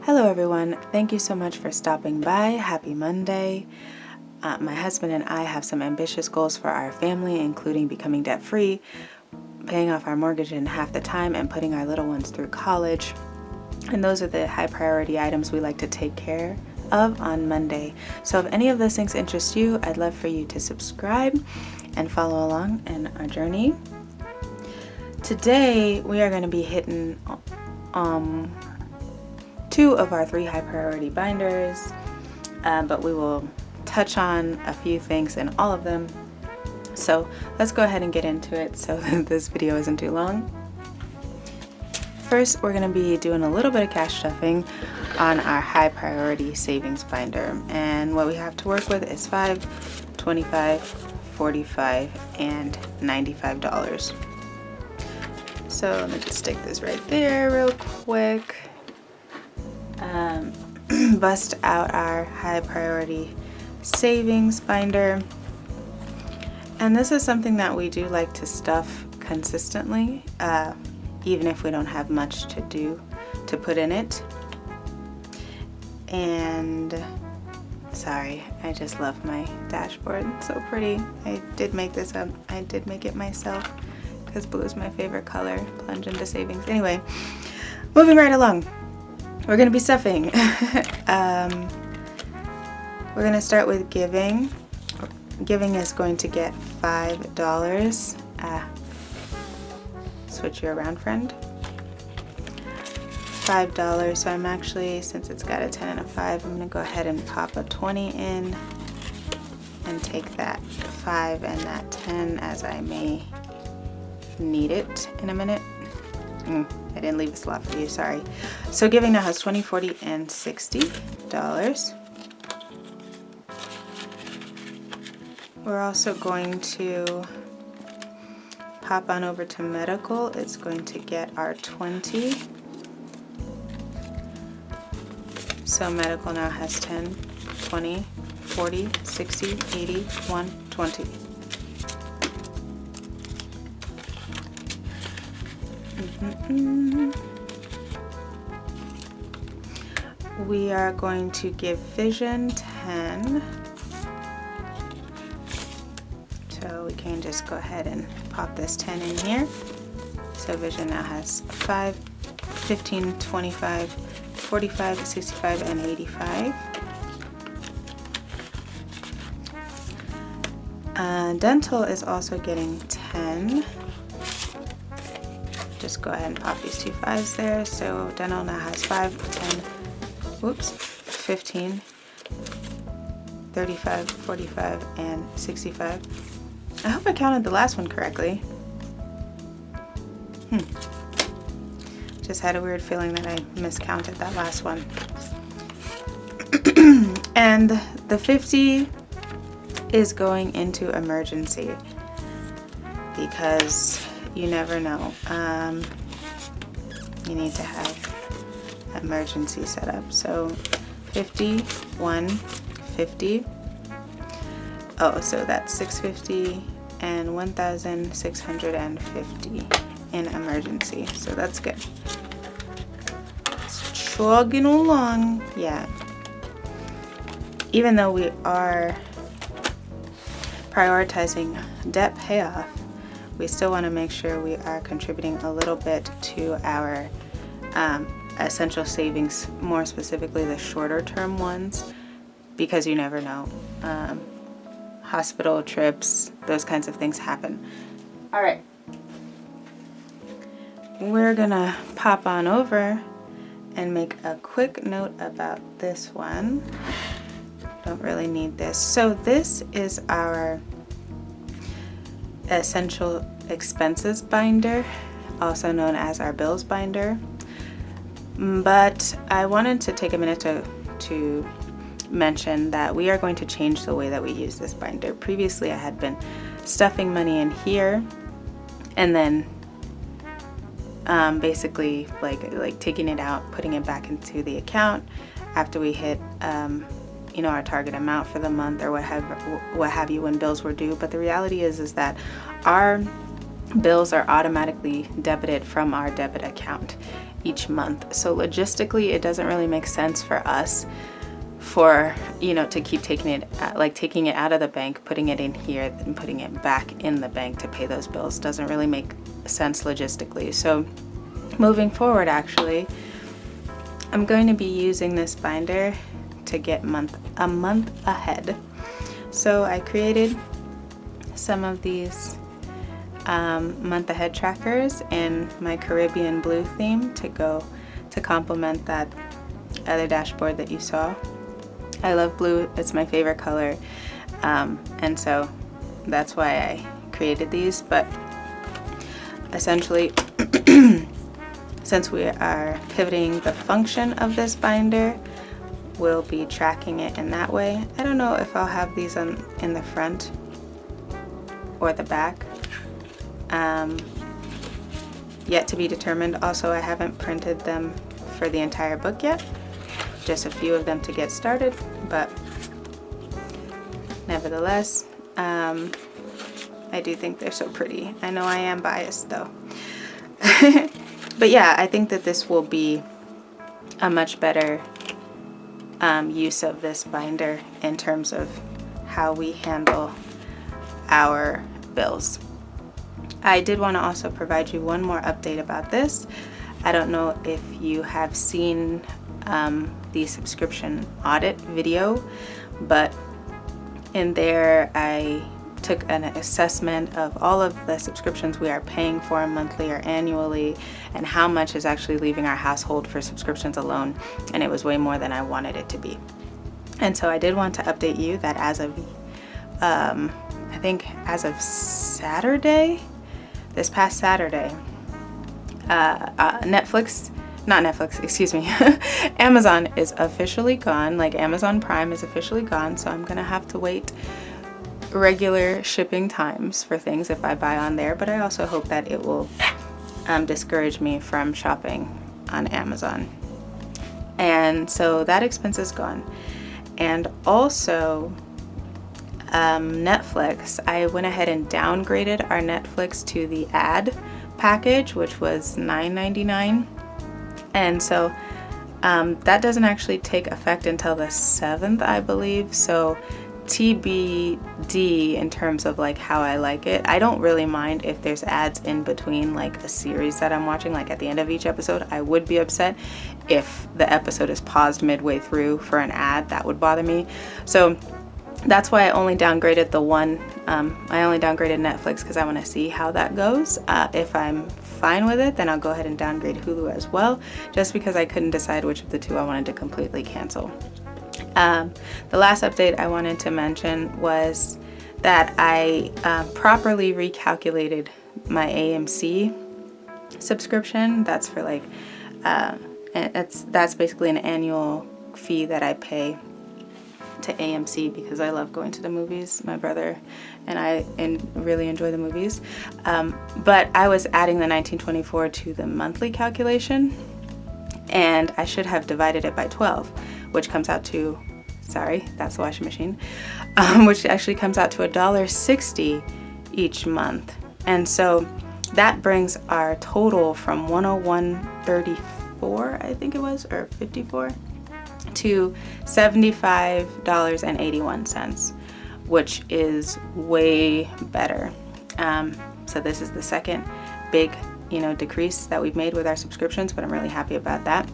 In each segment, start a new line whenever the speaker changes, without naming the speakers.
Hello everyone, thank you so much for stopping by. Happy Monday. My husband and I have some ambitious goals for our family, including becoming debt-free, paying off our mortgage in half the time, and putting our little ones through college. And those are the high priority items we like to take care of on Monday. So if any of those things interest you, I'd love for you to subscribe and follow along in our journey. Today we are going to be hitting two of our three high priority binders, but we will touch on a few things in all of them. So let's go ahead and get into it so that this video isn't too long. First, we're going to be doing a little bit of cash stuffing on our high priority savings binder, and what we have to work with is $5, $25, $45, and $95. So let me just stick this right there real quick. Bust out our high priority savings binder, and this is something that we do like to stuff consistently, even if we don't have much to put in it. And sorry, I just love my dashboard, it's so pretty. I did make this up, I did make it myself because blue is my favorite color. Plunge into savings. Anyway, moving right along. We're going to be stuffing. We're going to start with giving. Giving is going to get $5. Switch you around, friend. $5. So I'm actually, since it's got a 10 and a 5, I'm going to go ahead and pop a 20 in and take that 5 and that 10 as I may need it in a minute. I didn't leave a slot for you, sorry. So giving now has $20, $40, and $60. We're also going to pop on over to medical. It's going to get our 20. So medical now has 10, 20, 40, 60, 80, 120. We are going to give vision 10. So we can just go ahead and pop this 10 in here. So vision now has 5, 15, 25, 45, 65, and 85. Dental is also getting 10. Just go ahead and pop these two 5s there. So dental now has 5, 10, 15, 35, 45, and 65. I hope I counted the last one correctly. Just had a weird feeling that I miscounted that last one. And the 50 is going into emergency because you never know. You need to have emergency set up. So 50, 150. Oh, so that's 650 and 1,650 in emergency. So that's good. It's chugging along. Yeah. Even though we are prioritizing debt payoff, we still want to make sure we are contributing a little bit to our essential savings, more specifically the shorter term ones, because you never know. Hospital trips, those kinds of things happen. All right. We're gonna pop on over and make a quick note about this one. Don't really need this. So this is our essential expenses binder, also known as our bills binder. But I wanted to take a minute to mention that we are going to change the way that we use this binder. Previously I had been stuffing money in here and then basically like taking it out, putting it back into the account after we hit our target amount for the month or what have you when bills were due. But the reality is that our bills are automatically debited from our debit account, each month. So logistically, it doesn't really make sense for us for, to keep taking it out of the bank, putting it in here, then putting it back in the bank to pay those bills. Doesn't really make sense logistically. So moving forward, actually, I'm going to be using this binder to get a month ahead. So I created some of these month ahead trackers in my Caribbean blue theme to complement that other dashboard that you saw. I love blue, it's my favorite color, and so that's why I created these. But essentially, since we are pivoting the function of this binder, we'll be tracking it in that way. I don't know if I'll have these in the front or the back. Yet to be determined. Also, I haven't printed them for the entire book yet, just a few of them to get started, but nevertheless, I do think they're so pretty. I know I am biased though. But yeah, I think that this will be a much better use of this binder in terms of how we handle our bills. I did want to also provide you one more update about this. I don't know if you have seen the subscription audit video, but in there I took an assessment of all of the subscriptions we are paying for monthly or annually and how much is actually leaving our household for subscriptions alone, and it was way more than I wanted it to be. And so I did want to update you that as of I think as of this past Saturday, Amazon is officially gone. Like, Amazon Prime is officially gone, so I'm gonna have to wait regular shipping times for things if I buy on there, but I also hope that it will discourage me from shopping on Amazon. And so that expense is gone. And also Netflix, I went ahead and downgraded our Netflix to the ad package, which was $9.99, and so that doesn't actually take effect until the 7th, I believe. So TBD in terms of like how I like it. I don't really mind if there's ads in between like a series that I'm watching, like at the end of each episode. I would be upset if the episode is paused midway through for an ad. That would bother me. So that's why I only downgraded I only downgraded Netflix because I want to see how that goes. If I'm fine with it, then I'll go ahead and downgrade Hulu as well, just because I couldn't decide which of the two I wanted to completely cancel. The last update I wanted to mention was that I properly recalculated my AMC subscription. That's for like, that's basically an annual fee that I pay to AMC because I love going to the movies. My brother and I really enjoy the movies. But I was adding the 1924 to the monthly calculation, and I should have divided it by 12, which comes out to, sorry, that's the washing machine, which actually comes out to $1.60 each month. And so that brings our total from $101.34, I think it was, or 54, to $75.81, which is way better. So this is the second big, decrease that we've made with our subscriptions, but I'm really happy about that.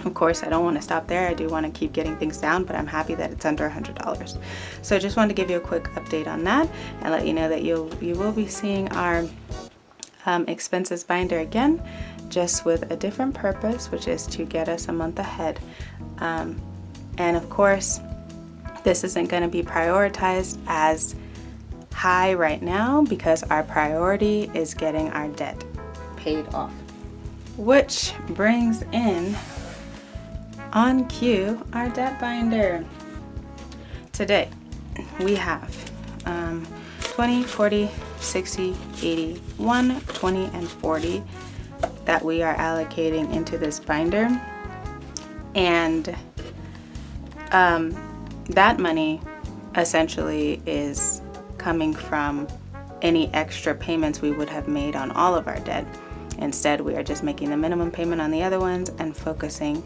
Of course, I don't want to stop there. I do want to keep getting things down, but I'm happy that it's under $100. So I just wanted to give you a quick update on that and let you know that you will be seeing our expenses binder again, just with a different purpose, which is to get us a month ahead. And of course, this isn't going to be prioritized as high right now because our priority is getting our debt paid off. Which brings in on cue our debt binder. Today we have 20, 40, 60, 80, 1, 20, and 40 that we are allocating into this binder. And that money essentially is coming from any extra payments we would have made on all of our debt. Instead, we are just making the minimum payment on the other ones and focusing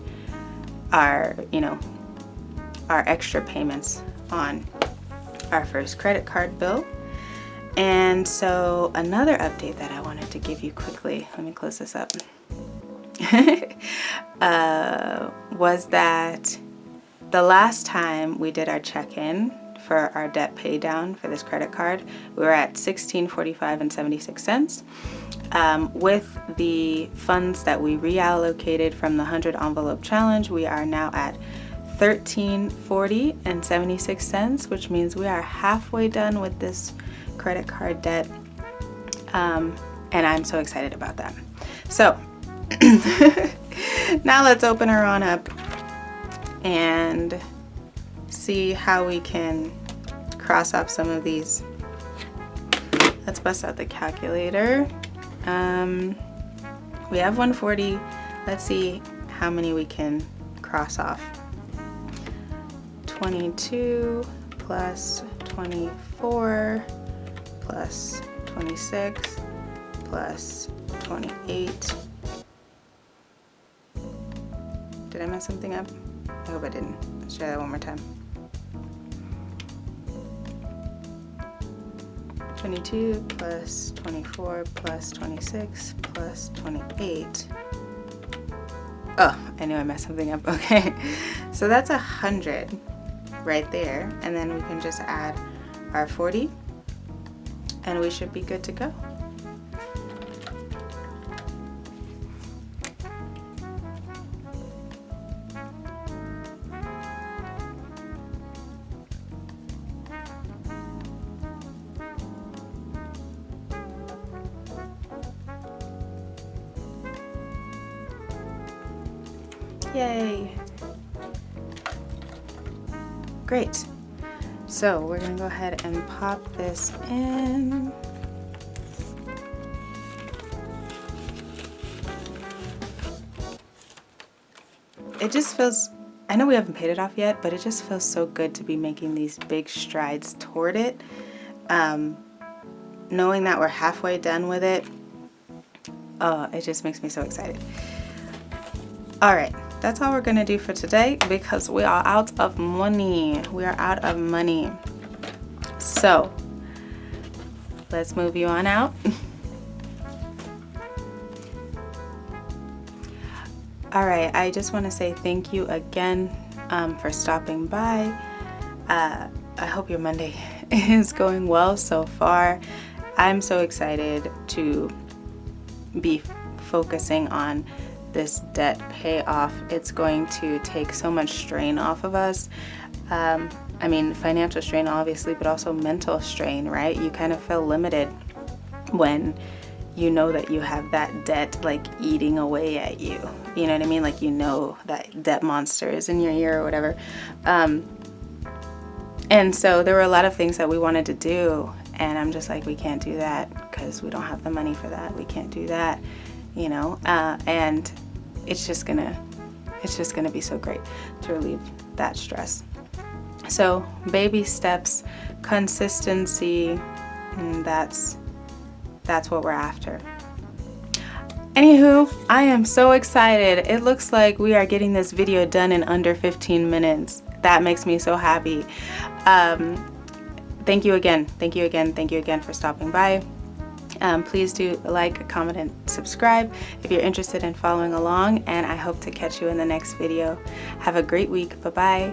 our, our extra payments on our first credit card bill. And so another update that I wanted to give you quickly, let me close this up, was that the last time we did our check-in for our debt pay down for this credit card, we were at $16.45 and 76 cents. With the funds that we reallocated from the 100 envelope challenge, we are now at $13.40 and 76 cents, which means we are halfway done with this credit card debt. And I'm so excited about that. So now let's open her on up and see how we can cross off some of these. Let's bust out the calculator. We have 140. Let's see how many we can cross off. 22 plus 24 plus 26 plus 28. Did I mess something up? I hope I didn't. Let's try that one more time. 22 plus 24 plus 26 plus 28. Oh, I knew I messed something up. Okay, so that's 100 right there, and then we can just add our 40 and we should be good to go. Yay! Great. So we're gonna go ahead and pop this in. It just feels, I know we haven't paid it off yet, but it just feels so good to be making these big strides toward it. Knowing that we're halfway done with it, it just makes me so excited. All right. That's all we're gonna do for today because we are out of money. We are out of money. So let's move you on out. All right, I just want to say thank you again for stopping by. I hope your Monday is going well so far. I'm so excited to be focusing on this debt payoff. It's going to take so much strain off of us. I mean, financial strain obviously, but also mental strain, right? You kind of feel limited when you know that you have that debt like eating away at you. You know what I mean? Like, you know that debt monster is in your ear or whatever. And so there were a lot of things that we wanted to do, and I'm just like, we can't do that because we don't have the money for that. We can't do that, you know, and it's just gonna be so great to relieve that stress. So baby steps, consistency, and that's what we're after. Anywho, I am so excited. It looks like we are getting this video done in under 15 minutes. That makes me so happy. Thank you again for stopping by. Please do like, comment, and subscribe if you're interested in following along, and I hope to catch you in the next video. Have a great week. Bye-bye.